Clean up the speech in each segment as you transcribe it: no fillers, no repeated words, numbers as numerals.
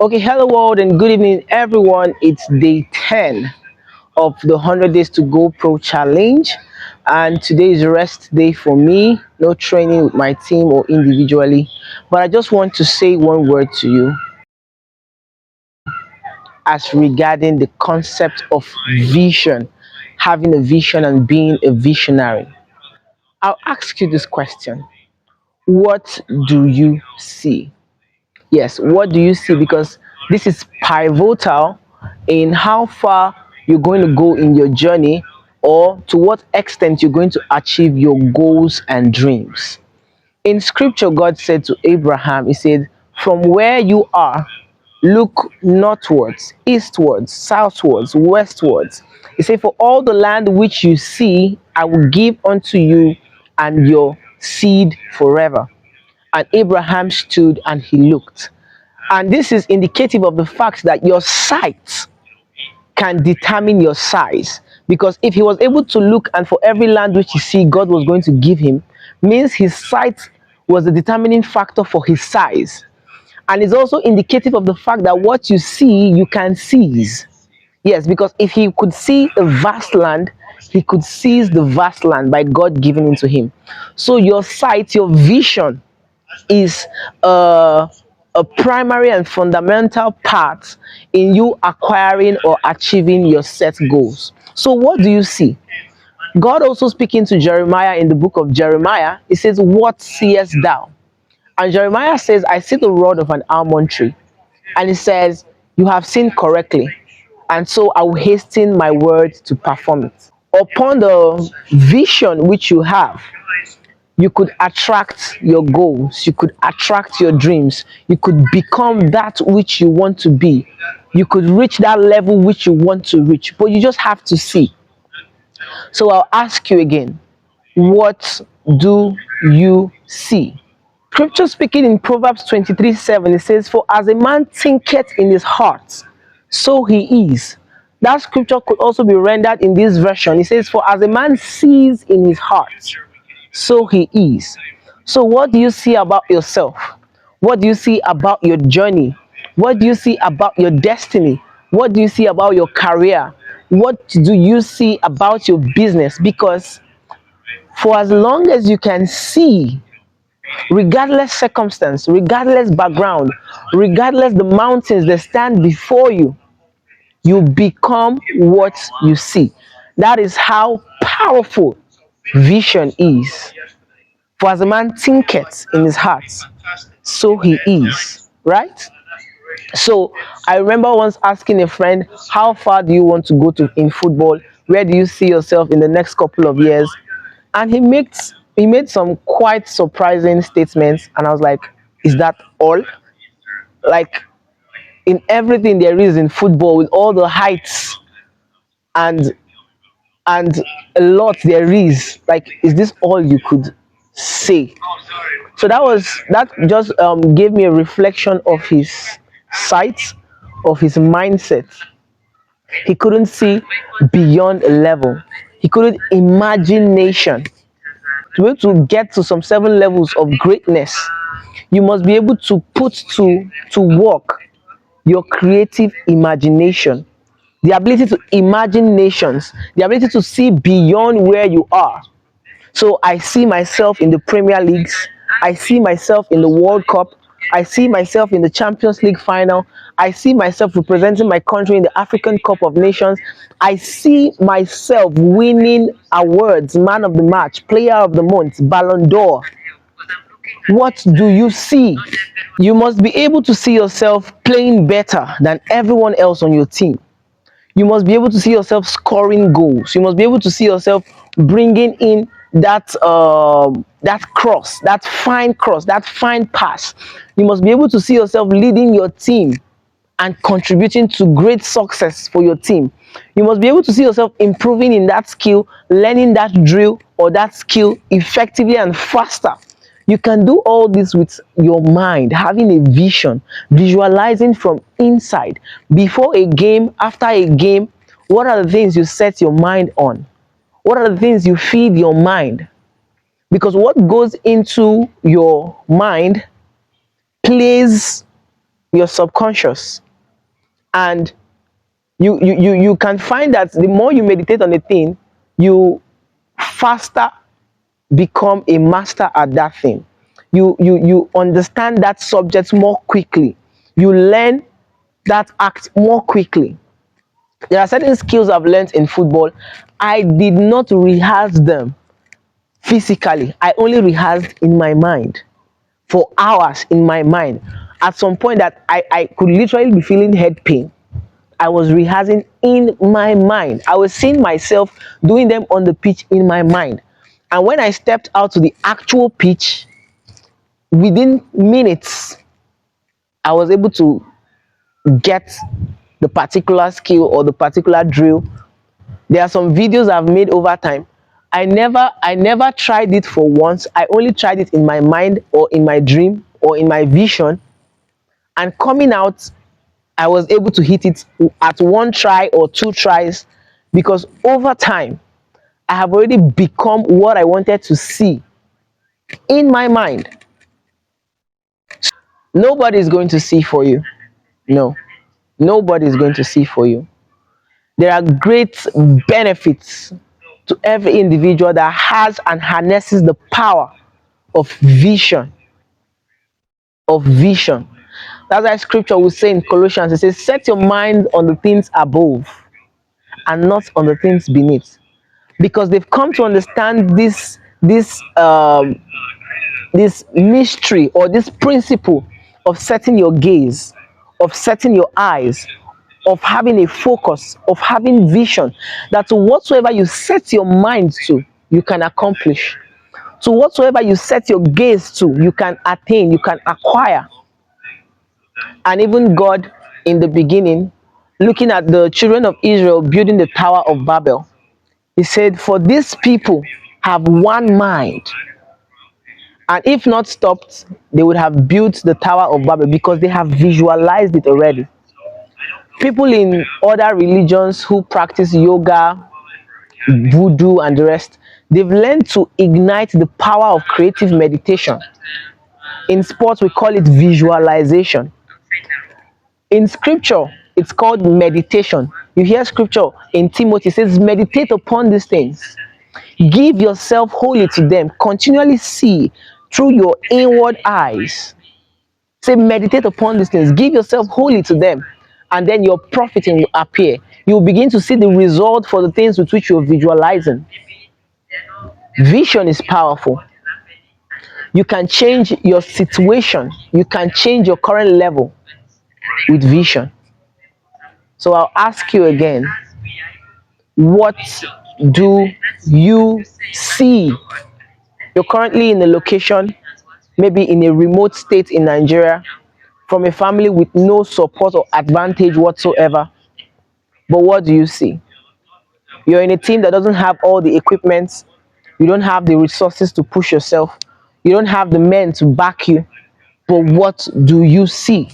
Okay, hello world and good evening everyone. It's day 10 of the 100 days to go pro challenge, and today is rest day for me. No training with my team or individually, but I just want to say one word to you as regarding the concept of vision, having a vision and being a visionary. I'll ask you this question. What do you see? Yes, what do you see? Because this is pivotal in how far you're going to go in your journey or to what extent you're going to achieve your goals and dreams. In scripture, God said to Abraham, He said, from where you are, look northwards, eastwards, southwards, westwards. He said, for all the land which you see, I will give unto you and your seed forever. And Abraham stood and he looked. And this is indicative of the fact that your sight can determine your size. Because if he was able to look and for every land which he see, God was going to give him, means his sight was the determining factor for his size. And it's also indicative of the fact that what you see, you can seize. Yes, because if he could see a vast land, he could seize the vast land by God giving it to him. So your sight, your vision is a primary and fundamental part in you acquiring or achieving your set goals. So, what do you see? God also speaking to Jeremiah in the book of Jeremiah, He says, what seest thou? And Jeremiah says, I see the rod of an almond tree. And He says, you have seen correctly. And so I will hasten my word to perform it. Upon the vision which you have, you could attract your goals, you could attract your dreams, you could become that which you want to be, you could reach that level which you want to reach, but you just have to see. So I'll ask you again, what do you see? Scripture speaking in Proverbs 23:7, it says, for as a man thinketh in his heart, so he is. That scripture could also be rendered in this version. It says, for as a man sees in his heart, so he is. So, what do you see about yourself? What do you see about your journey? What do you see about your destiny? What do you see about your career? What do you see about your business? Because for as long as you can see, regardless circumstance, regardless background, regardless the mountains that stand before you, you become what you see. That is how powerful vision is. For as a man thinketh in his heart, so he is. Right? So I remember once asking a friend, how far do you want to go to in football? Where do you see yourself in the next couple of years? And he made some quite surprising statements, and I was like, is that all? Like, in everything there is in football, with all the heights and and a lot there is, like, is this all you could say? So that just gave me a reflection of his sight, of his mindset. He couldn't see beyond a level. He couldn't imagine nation. To be able to get to some seven levels of greatness, you must be able to put to work your creative imagination, the ability to imagine nations, the ability to see beyond where you are. So I see myself in the Premier Leagues. I see myself in the World Cup. I see myself in the Champions League final. I see myself representing my country in the African Cup of Nations. I see myself winning awards, man of the match, player of the month, Ballon d'Or. What do you see? You must be able to see yourself playing better than everyone else on your team. You must be able to see yourself scoring goals. You must be able to see yourself bringing in that fine pass. You must be able to see yourself leading your team and contributing to great success for your team. You must be able to see yourself improving in that skill, learning that drill or that skill effectively and faster. You can do all this with your mind, having a vision, visualizing from inside. Before a game, after a game, what are the things you set your mind on? What are the things you feed your mind? Because what goes into your mind plays your subconscious. And you can find that the more you meditate on a thing, you faster become a master at that thing. You understand that subject more quickly. You learn that act more quickly. There are certain skills I've learned in football. I did not rehearse them physically. I only rehearsed in my mind for hours in my mind. At some point that I could literally be feeling head pain. I was rehearsing in my mind. I was seeing myself doing them on the pitch in my mind. And when I stepped out to the actual pitch, within minutes, I was able to get the particular skill or the particular drill. There are some videos I've made over time. I never tried it for once. I only tried it in my mind or in my dream or in my vision. And coming out, I was able to hit it at one try or two tries, because over time I have already become what I wanted to see in my mind. Nobody is going to see for you. No, nobody is going to see for you. There are great benefits to every individual that has and harnesses the power of vision. Of vision. That's why scripture will say in Colossians, it says, set your mind on the things above and not on the things beneath. Because they've come to understand this mystery or this principle of setting your gaze, of setting your eyes, of having a focus, of having vision, that to whatsoever you set your mind to, you can accomplish. To whatsoever you set your gaze to, you can attain, you can acquire. And even God, in the beginning, looking at the children of Israel building the Tower of Babel, he said, for these people have one mind. And if not stopped, they would have built the Tower of Babel because they have visualized it already. People in other religions who practice yoga, voodoo, and the rest, they've learned to ignite the power of creative meditation. In sports, we call it visualization. In scripture, it's called meditation. You hear scripture in Timothy, it says, meditate upon these things. Give yourself wholly to them. Continually see through your inward eyes. Say, meditate upon these things. Give yourself wholly to them. And then your profiting will appear. You'll begin to see the result for the things with which you're visualizing. Vision is powerful. You can change your situation. You can change your current level with vision. So I'll ask you again, what do you see? You're currently in a location, maybe in a remote state in Nigeria, from a family with no support or advantage whatsoever. But what do you see? You're in a team that doesn't have all the equipment, you don't have the resources to push yourself, you don't have the men to back you. But what do you see?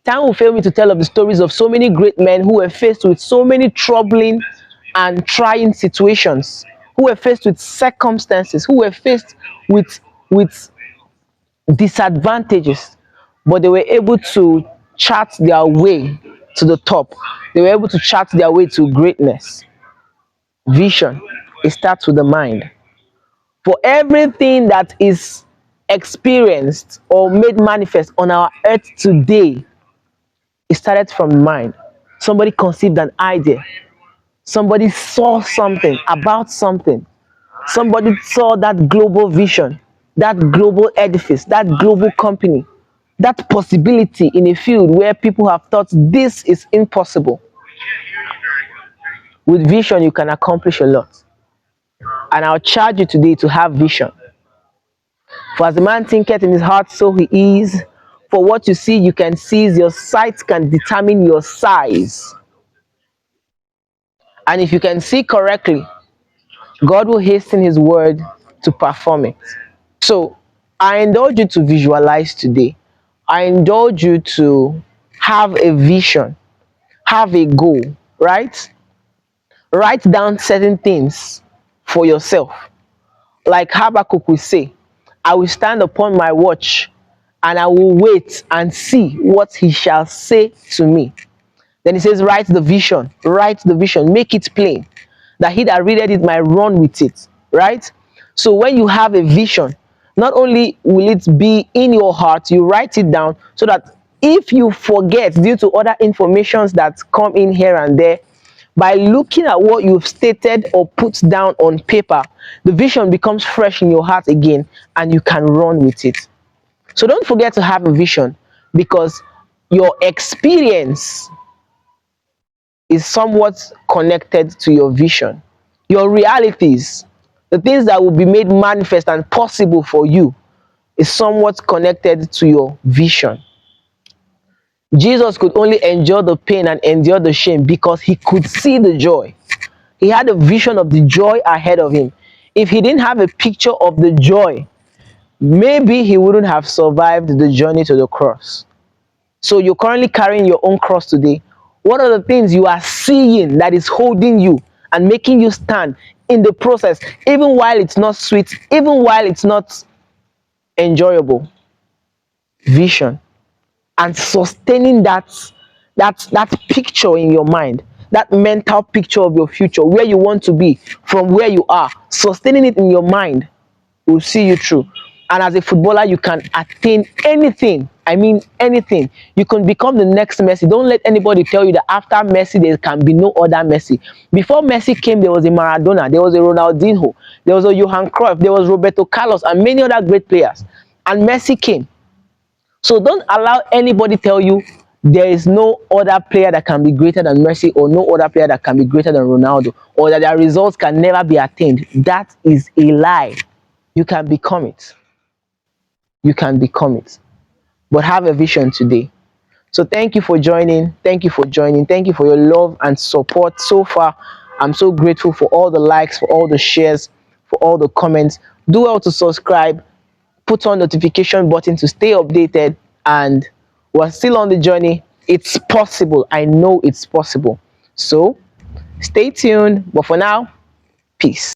Time will fail me to tell of the stories of so many great men who were faced with so many troubling and trying situations, who were faced with circumstances, who were faced with disadvantages, but they were able to chart their way to the top. They were able to chart their way to greatness. Vision, it starts with the mind. For everything that is experienced or made manifest on our earth today, it started from the mind. Somebody conceived an idea. Somebody saw something about something. Somebody saw that global vision, that global edifice, that global company, that possibility in a field where people have thought this is impossible. With vision, you can accomplish a lot. And I'll charge you today to have vision. For as the man thinketh in his heart, so he is. For what you see, you can seize. Your sight can determine your size. And if you can see correctly, God will hasten his word to perform it. So I indulge you to visualize today. I indulge you to have a vision, have a goal, right? Write down certain things for yourself. Like Habakkuk will say, I will stand upon my watch and I will wait and see what he shall say to me. Then he says, write the vision, make it plain, that he that readeth it might run with it. Right? So when you have a vision, not only will it be in your heart, you write it down so that if you forget due to other informations that come in here and there, by looking at what you've stated or put down on paper, the vision becomes fresh in your heart again and you can run with it. So don't forget to have a vision, because your experience is somewhat connected to your vision. Your realities, the things that will be made manifest and possible for you, is somewhat connected to your vision. Jesus could only endure the pain and endure the shame because he could see the joy. He had a vision of the joy ahead of him. If he didn't have a picture of the joy, maybe he wouldn't have survived the journey to the cross. So you're currently carrying your own cross today. What are the things you are seeing that is holding you and making you stand in the process, even while it's not sweet, even while it's not enjoyable? Vision. And sustaining that picture in your mind, that mental picture of your future, where you want to be from where you are, sustaining it in your mind will see you through. And as a footballer, you can attain anything. I mean, anything. You can become the next Messi. Don't let anybody tell you that after Messi, there can be no other Messi. Before Messi came, there was a Maradona, there was a Ronaldinho, there was a Johan Cruyff, there was Roberto Carlos, and many other great players. And Messi came. So don't allow anybody tell you there is no other player that can be greater than Messi, or no other player that can be greater than Ronaldo, or that their results can never be attained. That is a lie. You can become it. You can become it. But have a vision today. So thank you for joining. Thank you for joining. Thank you for your love and support so far. I'm so grateful for all the likes, for all the shares, for all the comments. Do well to subscribe, put on notification button to stay updated, and we're still on the journey. It's possible. I know it's possible. So stay tuned. But for now, peace.